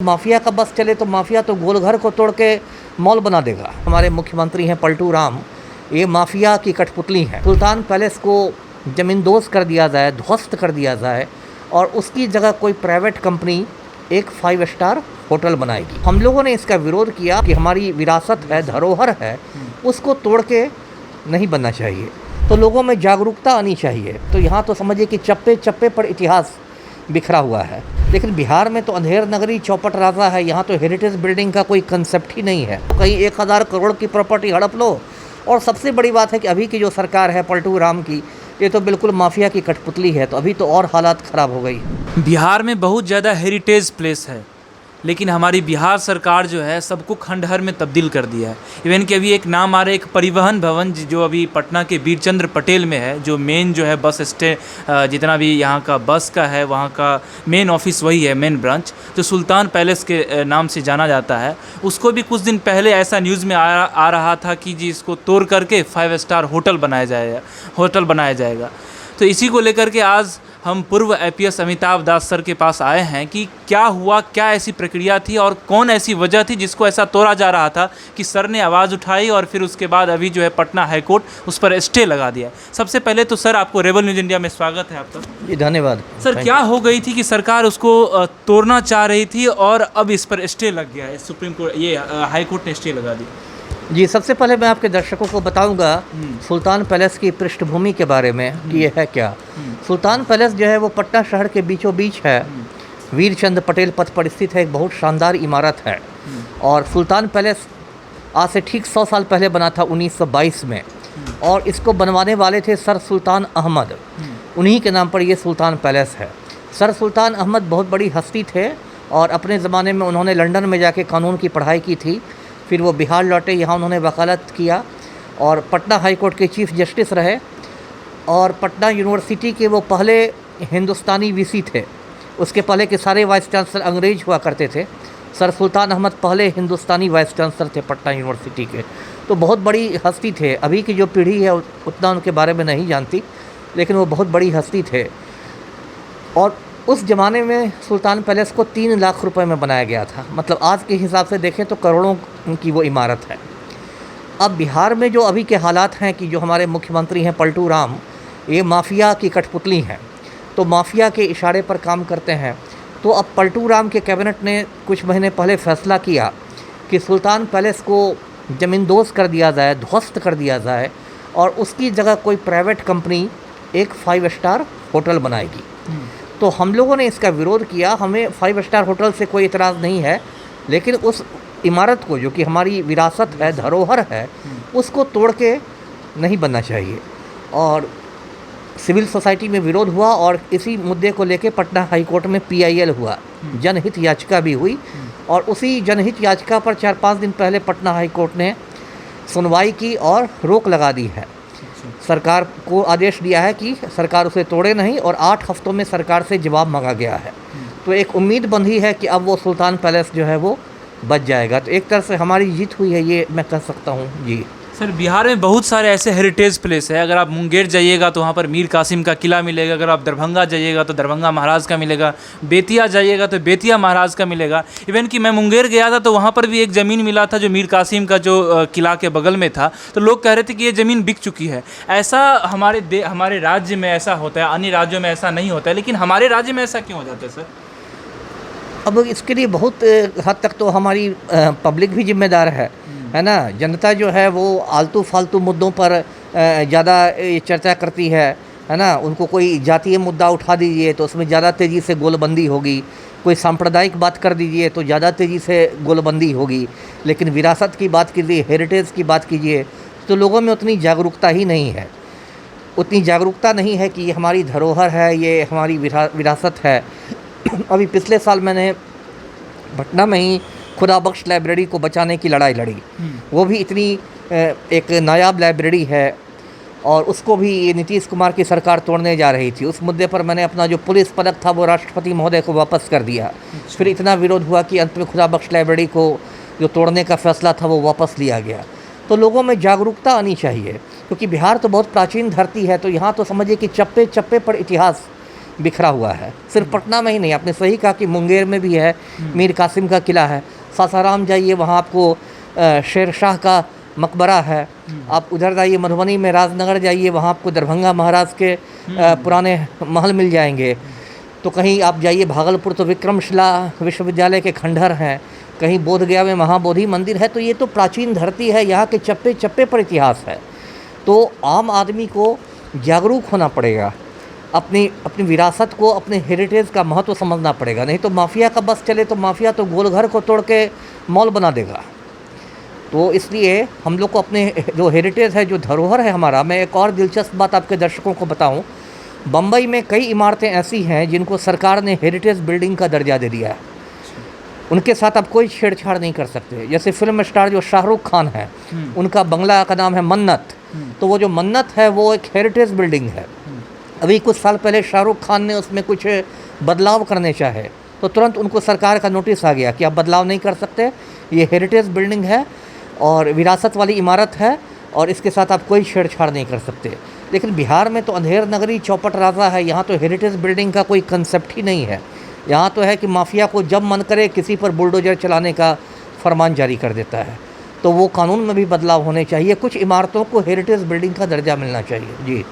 Mafia का बस चले तो माफिया तो गोलघर को तोड़ के मॉल बना देगा। हमारे मुख्यमंत्री हैं पलटू राम, ये माफिया की कठपुतली हैं। सुल्तान पैलेस को ज़मींदोज़ कर दिया जाए, ध्वस्त कर दिया जाए और उसकी जगह कोई प्राइवेट कंपनी एक 5 स्टार होटल बनाएगी। हम लोगों ने इसका विरोध किया कि हमारी विरासत है, धरोहर है, उसको तोड़ के नहीं बनना चाहिए। तो लोगों में जागरूकता आनी चाहिए। तो यहाँ तो समझिए कि चप्पे चप्पे पर इतिहास बिखरा हुआ है। लेकिन बिहार में तो अंधेर नगरी चौपट राजा है। यहाँ तो हेरिटेज बिल्डिंग का कोई कंसेप्ट ही नहीं है। कहीं 1000 करोड़ की प्रॉपर्टी हड़प लो। और सबसे बड़ी बात है कि अभी की जो सरकार है पलटू राम की, ये तो बिल्कुल माफिया की कठपुतली है। तो अभी तो और हालात ख़राब हो गई। बिहार में बहुत ज़्यादा हेरिटेज प्लेस है, लेकिन हमारी बिहार सरकार जो है सबको खंडहर में तब्दील कर दिया है। इवन कि अभी एक नाम आ रहा है, एक परिवहन भवन जो अभी पटना के वीरचंद्र पटेल में है, जो मेन जो है बस जितना भी यहाँ का बस का है, वहाँ का मेन ऑफिस वही है, मेन ब्रांच जो सुल्तान पैलेस के नाम से जाना जाता है। उसको भी कुछ दिन पहले ऐसा न्यूज़ में आ रहा था कि जी इसको तोड़ करके 5 स्टार होटल बनाया जाएगा। तो इसी को लेकर के आज हम पूर्व IPS अमिताभ दास सर के पास आए हैं कि क्या हुआ, क्या ऐसी प्रक्रिया थी और कौन ऐसी वजह थी जिसको ऐसा तोड़ा जा रहा था कि सर ने आवाज़ उठाई और फिर उसके बाद अभी जो है पटना हाई कोर्ट उस पर स्टे लगा दिया। सबसे पहले तो सर आपको रेबल न्यूज़ इंडिया में स्वागत है आपका। जी धन्यवाद। सर क्या हो गई थी कि सरकार उसको तोड़ना चाह रही थी और अब इस पर स्टे लग गया है, सुप्रीम कोर्ट ये हाई कोर्ट ने स्टे लगा दिया? जी, सबसे पहले मैं आपके दर्शकों को बताऊंगा सुल्तान पैलेस की पृष्ठभूमि के बारे में कि ये है क्या। सुल्तान पैलेस जो है वो पटना शहर के बीचों बीच है, वीरचंद पटेल पथ पर स्थित है। एक बहुत शानदार इमारत है। और सुल्तान पैलेस आज से ठीक 100 साल पहले बना था, 1922 में। और इसको बनवाने वाले थे सर सुल्तान अहमद, उन्हीं के नाम पर ये सुल्तान पैलेस है। सर सुल्तान अहमद बहुत बड़ी हस्ती थे और अपने ज़माने में उन्होंने लंदन में जाके कानून की पढ़ाई की थी। फिर वो बिहार लौटे, यहाँ उन्होंने वकालत किया और पटना हाई कोर्ट के चीफ जस्टिस रहे। और पटना यूनिवर्सिटी के वो पहले हिंदुस्तानी VC थे। उसके पहले के सारे वाइस चांसलर अंग्रेज हुआ करते थे। सर सुल्तान अहमद पहले हिंदुस्तानी वाइस चांसलर थे पटना यूनिवर्सिटी के। तो बहुत बड़ी हस्ती थे। अभी की जो पीढ़ी है उतना उनके बारे में नहीं जानती, लेकिन वो बहुत बड़ी हस्ती थे। और उस ज़माने में सुल्तान पैलेस को 3 लाख रुपए में बनाया गया था। मतलब आज के हिसाब से देखें तो करोड़ों की वो इमारत है। अब बिहार में जो अभी के हालात हैं कि जो हमारे मुख्यमंत्री हैं पलटू राम, ये माफिया की कठपुतली हैं। तो माफिया के इशारे पर काम करते हैं। तो अब पलटू राम के कैबिनेट ने कुछ महीने पहले फैसला किया कि सुल्तान पैलेस को ज़मींदोज़ कर दिया जाए, ध्वस्त कर दिया जाए और उसकी जगह कोई प्राइवेट कंपनी एक 5 स्टार होटल बनाएगी। तो हम लोगों ने इसका विरोध किया। हमें 5 स्टार होटल से कोई इतराज़ नहीं है, लेकिन उस इमारत को जो कि हमारी विरासत है, धरोहर है, उसको तोड़ के नहीं बनना चाहिए। और सिविल सोसाइटी में विरोध हुआ और इसी मुद्दे को लेकर पटना हाई कोर्ट में PIL हुआ, जनहित याचिका भी हुई। और उसी जनहित याचिका पर 4-5 दिन पहले पटना हाई कोर्ट ने सुनवाई की और रोक लगा दी है। सरकार को आदेश दिया है कि सरकार उसे तोड़े नहीं और 8 हफ्तों में सरकार से जवाब मांगा गया है। तो एक उम्मीद बंधी है कि अब वो सुल्तान पैलेस जो है वो बच जाएगा। तो एक तरह से हमारी जीत हुई है, ये मैं कह सकता हूँ। जी सर, बिहार में बहुत सारे ऐसे हेरिटेज प्लेस है। अगर आप मुंगेर जाइएगा तो वहाँ पर मीर कासिम का किला मिलेगा। अगर आप दरभंगा जाइएगा तो दरभंगा महाराज का मिलेगा। बेतिया जाइएगा तो बेतिया महाराज का मिलेगा। इवन कि मैं मुंगेर गया था तो वहाँ पर भी एक ज़मीन मिला था जो मीर कासिम का जो किला के बगल में था। तो लोग कह रहे थे कि ये ज़मीन बिक चुकी है। ऐसा हमारे राज्य में ऐसा होता है, अन्य राज्यों में ऐसा नहीं होता है, लेकिन हमारे राज्य में ऐसा क्यों हो जाता है सर? अब इसके लिए बहुत हद तक तो हमारी पब्लिक भी जिम्मेदार है ना। जनता जो है वो आलतू फालतू मुद्दों पर ज़्यादा चर्चा करती है ना। उनको कोई जातीय मुद्दा उठा दीजिए तो उसमें ज़्यादा तेज़ी से गोलबंदी होगी। कोई सांप्रदायिक बात कर दीजिए तो ज़्यादा तेज़ी से गोलबंदी होगी। लेकिन विरासत की बात कीजिए, हेरिटेज की बात कीजिए, तो लोगों में उतनी जागरूकता ही नहीं है। उतनी जागरूकता नहीं है कि ये हमारी धरोहर है, ये हमारी विरासत है। अभी पिछले साल मैंने पटना में ही खुदा बख्श लाइब्रेरी को बचाने की लड़ाई लड़ी। वो भी इतनी एक नायाब लाइब्रेरी है और उसको भी ये नीतीश कुमार की सरकार तोड़ने जा रही थी। उस मुद्दे पर मैंने अपना जो पुलिस पदक था वो राष्ट्रपति महोदय को वापस कर दिया। फिर इतना विरोध हुआ कि अंत में खुदा बख्श लाइब्रेरी को जो तोड़ने का फैसला था वो वापस लिया गया। तो लोगों में जागरूकता आनी चाहिए, क्योंकि बिहार तो बहुत प्राचीन धरती है। तो यहाँ तो समझिए कि चप्पे चप्पे पर इतिहास बिखरा हुआ है। सिर्फ पटना में ही नहीं, आपने सही कहा कि मुंगेर में भी है, मीर कासिम का किला है, सासाराम जाइए वहाँ आपको शेर शाह का मकबरा है, आप उधर जाइए मधुबनी में राजनगर जाइए वहाँ आपको दरभंगा महाराज के पुराने महल मिल जाएंगे। तो कहीं आप जाइए भागलपुर तो विक्रमशिला विश्वविद्यालय के खंडहर हैं, कहीं बोधगया में महाबोधि मंदिर है। तो ये तो प्राचीन धरती है, यहाँ के चप्पे चप्पे पर इतिहास है। तो आम आदमी को जागरूक होना पड़ेगा, अपनी विरासत को, अपने हेरिटेज का महत्व समझना पड़ेगा। नहीं तो माफिया का बस चले तो माफिया तो गोलघर को तोड़ के मॉल बना देगा। तो इसलिए हम लोग को अपने जो हेरिटेज है, जो धरोहर है हमारा, मैं एक और दिलचस्प बात आपके दर्शकों को बताऊं, बम्बई में कई इमारतें ऐसी हैं जिनको सरकार ने हेरिटेज बिल्डिंग का दर्जा दे दिया है। उनके साथ आप कोई छेड़छाड़ नहीं कर सकते। जैसे फिल्म स्टार जो शाहरुख खान है, उनका बंगला का नाम है मन्नत, तो वो जो मन्नत है वो एक हेरिटेज बिल्डिंग है। अभी कुछ साल पहले शाहरुख खान ने उसमें कुछ बदलाव करने चाहे तो तुरंत उनको सरकार का नोटिस आ गया कि आप बदलाव नहीं कर सकते, ये हेरिटेज बिल्डिंग है और विरासत वाली इमारत है और इसके साथ आप कोई छेड़छाड़ नहीं कर सकते। लेकिन बिहार में तो अंधेर नगरी चौपट राजा है, यहाँ तो हेरिटेज बिल्डिंग का कोई कंसेप्ट ही नहीं है। यहाँ तो है कि माफिया को जब मन करे किसी पर बुलडोजर चलाने का फरमान जारी कर देता है। तो वो कानून में भी बदलाव होने चाहिए, कुछ इमारतों को हेरिटेज बिल्डिंग का दर्जा मिलना चाहिए। जी,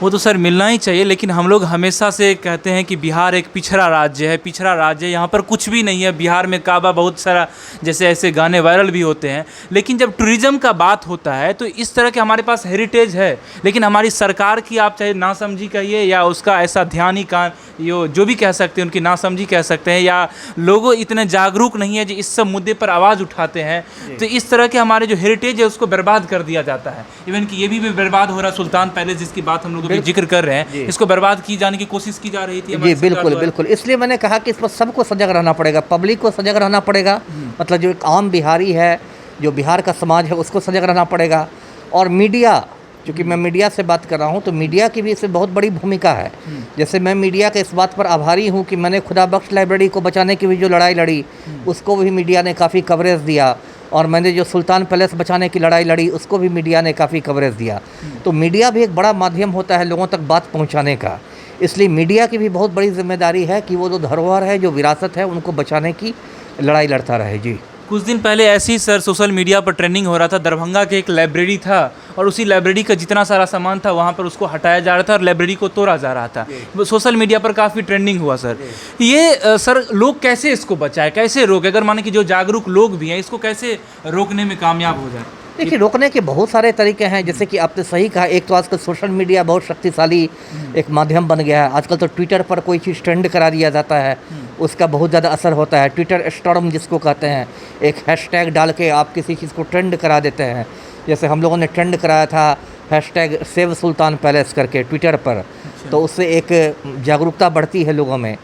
वो तो सर मिलना ही चाहिए, लेकिन हम लोग हमेशा से कहते हैं कि बिहार एक पिछड़ा राज्य है, पिछड़ा राज्य है, यहाँ पर कुछ भी नहीं है। बिहार में काबा बहुत सारा, जैसे ऐसे गाने वायरल भी होते हैं। लेकिन जब टूरिज़्म का बात होता है तो इस तरह के हमारे पास हेरिटेज है, लेकिन हमारी सरकार की, आप चाहे नासमझी कहिए या उसका ऐसा ध्यान ही का जो भी कह सकते हैं, उनकी नासमझी कह सकते हैं, या लोगों इतने जागरूक नहीं है जो इस सब मुद्दे पर आवाज़ उठाते हैं। तो इस तरह के हमारे जो हेरिटेज है उसको बर्बाद कर दिया जाता है। इवन कि ये भी बर्बाद हो रहा है, सुल्तान पैलेस जिसकी बात हम लोग जिक्र कर रहे हैं, इसको बर्बाद की जाने की कोशिश की जा रही थी। जी बिल्कुल बिल्कुल, इसलिए मैंने कहा कि इस पर सबको सजग रहना पड़ेगा, पब्लिक को सजग रहना पड़ेगा, मतलब जो एक आम बिहारी है, जो बिहार का समाज है, उसको सजग रहना पड़ेगा। और मीडिया, क्योंकि मैं मीडिया से बात कर रहा हूँ, तो मीडिया की भी इसमें बहुत बड़ी भूमिका है। जैसे मैं मीडिया के इस बात पर आभारी हूँ कि मैंने खुदा बख्श लाइब्रेरी को बचाने की भी जो लड़ाई लड़ी, उसको भी मीडिया ने काफ़ी कवरेज दिया, और मैंने जो सुल्तान पैलेस बचाने की लड़ाई लड़ी उसको भी मीडिया ने काफ़ी कवरेज दिया। तो मीडिया भी एक बड़ा माध्यम होता है लोगों तक बात पहुंचाने का, इसलिए मीडिया की भी बहुत बड़ी जिम्मेदारी है कि वो जो धरोहर है, जो विरासत है, उनको बचाने की लड़ाई लड़ता रहे। जी, कुछ दिन पहले ऐसे ही सर सोशल मीडिया पर ट्रेंडिंग हो रहा था, दरभंगा के एक लाइब्रेरी था और उसी लाइब्रेरी का जितना सारा सामान था वहाँ पर उसको हटाया जा रहा था और लाइब्रेरी को तोड़ा जा रहा था। सोशल मीडिया पर काफ़ी ट्रेंडिंग हुआ सर। ये सर लोग कैसे इसको बचाए, कैसे रोके, अगर माने कि जो जागरूक लोग भी हैं इसको कैसे रोकने में कामयाब हो जाए? देखिए, रोकने के बहुत सारे तरीके हैं। जैसे कि आपने सही कहा, एक तो आजकल सोशल मीडिया बहुत शक्तिशाली एक माध्यम बन गया है। आजकल तो ट्विटर पर कोई चीज़ ट्रेंड करा दिया जाता है, उसका बहुत ज़्यादा असर होता है। ट्विटर स्टॉर्म जिसको कहते हैं, एक हैशटैग डाल के आप किसी चीज़ को ट्रेंड करा देते हैं। जैसे हम लोगों ने ट्रेंड कराया था हैशटैग सेव सुल्तान पैलेस करके ट्विटर पर, तो उससे एक जागरूकता बढ़ती है लोगों में।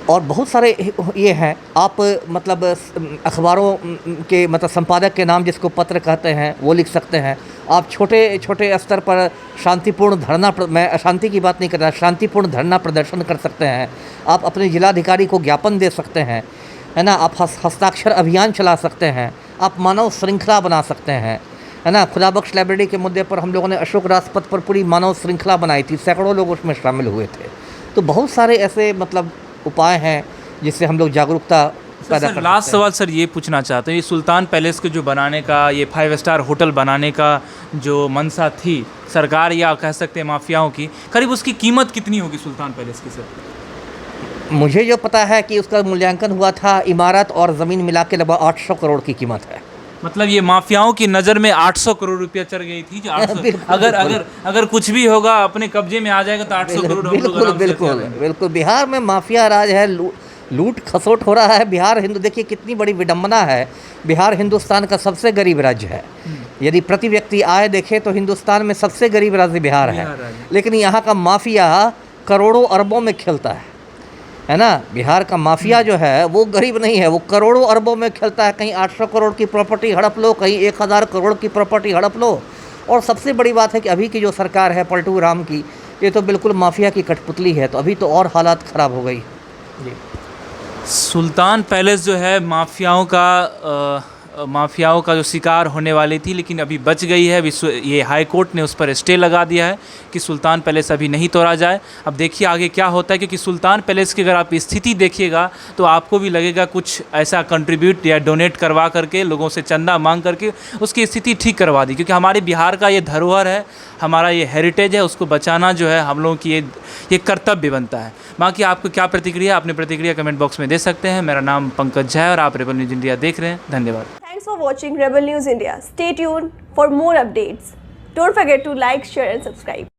और बहुत सारे ये हैं, आप मतलब अखबारों के मतलब संपादक के नाम जिसको पत्र कहते हैं वो लिख सकते हैं। आप छोटे छोटे स्तर पर शांतिपूर्ण धरना, मैं अशांति की बात नहीं कर रहा, शांतिपूर्ण धरना प्रदर्शन कर सकते हैं। आप अपने जिलाधिकारी को ज्ञापन दे सकते हैं, है ना। आप हस्ताक्षर अभियान चला सकते हैं, आप मानव श्रृंखला बना सकते हैं, है ना। खुदा बख्श लाइब्रेरी के मुद्दे पर हम लोगों ने अशोक राजपथ पर पूरी मानव श्रृंखला बनाई थी, सैकड़ों लोग उसमें शामिल हुए थे। तो बहुत सारे ऐसे मतलब उपाय हैं जिससे हम लोग जागरूकता पैदा कर। लास्ट सवाल सर ये पूछना चाहते हैं, ये सुल्तान पैलेस के जो बनाने का, ये 5 स्टार होटल बनाने का जो मंशा थी सरकार या कह सकते हैं माफियाओं की, करीब उसकी कीमत कितनी होगी सुल्तान पैलेस की सर? मुझे जो पता है कि उसका मूल्यांकन हुआ था, इमारत और ज़मीन मिला के लगभग 800 करोड़ की कीमत है। मतलब ये माफियाओं की नज़र में 800 करोड़ रुपया चढ़ गई थी जो 800 अगर कुछ भी होगा अपने कब्जे में आ जाएगा तो 800 करोड़। बिल्कुल बिल्कुल बिल्कुल, बिहार में माफिया राज है, लूट खसोट हो रहा है। बिहार देखिए कितनी बड़ी विडम्बना है, बिहार हिंदुस्तान का सबसे गरीब राज्य है। यदि प्रति व्यक्ति आय देखें तो हिंदुस्तान में सबसे गरीब राज्य बिहार है, लेकिन यहाँ का माफिया करोड़ों अरबों में खेलता है ना। बिहार का माफिया जो है वो गरीब नहीं है, वो करोड़ों अरबों में खेलता है। कहीं 800 करोड़ की प्रॉपर्टी हड़प लो, कहीं 1000 करोड़ की प्रॉपर्टी हड़प लो। और सबसे बड़ी बात है कि अभी की जो सरकार है पलटू राम की, ये तो बिल्कुल माफिया की कठपुतली है, तो अभी तो और हालात ख़राब हो गई। जी, सुल्तान पैलेस जो है माफियाओं का माफियाओं का जो शिकार होने वाली थी, लेकिन अभी बच गई है। ये हाई कोर्ट ने उस पर स्टे लगा दिया है कि सुल्तान पैलेस अभी नहीं तोड़ा जाए। अब देखिए आगे क्या होता है, क्योंकि सुल्तान पैलेस की अगर आप स्थिति देखिएगा तो आपको भी लगेगा कुछ ऐसा कंट्रीब्यूट या डोनेट करवा करके, लोगों से चंदा मांग करके उसकी स्थिति ठीक करवा दी, क्योंकि हमारे बिहार का ये धरोहर है, हमारा ये हेरिटेज है, उसको बचाना जो है हम लोगों की ये कर्तव्य बनता है। बाकी आपको क्या प्रतिक्रिया, अपनी प्रतिक्रिया कमेंट बॉक्स में दे सकते हैं। मेरा नाम पंकज झा है और आप रेबल न्यूज़ इंडिया देख रहे हैं। धन्यवाद। Thanks for watching Rebel News India. Stay tuned for more updates. Don't forget to like, share and subscribe.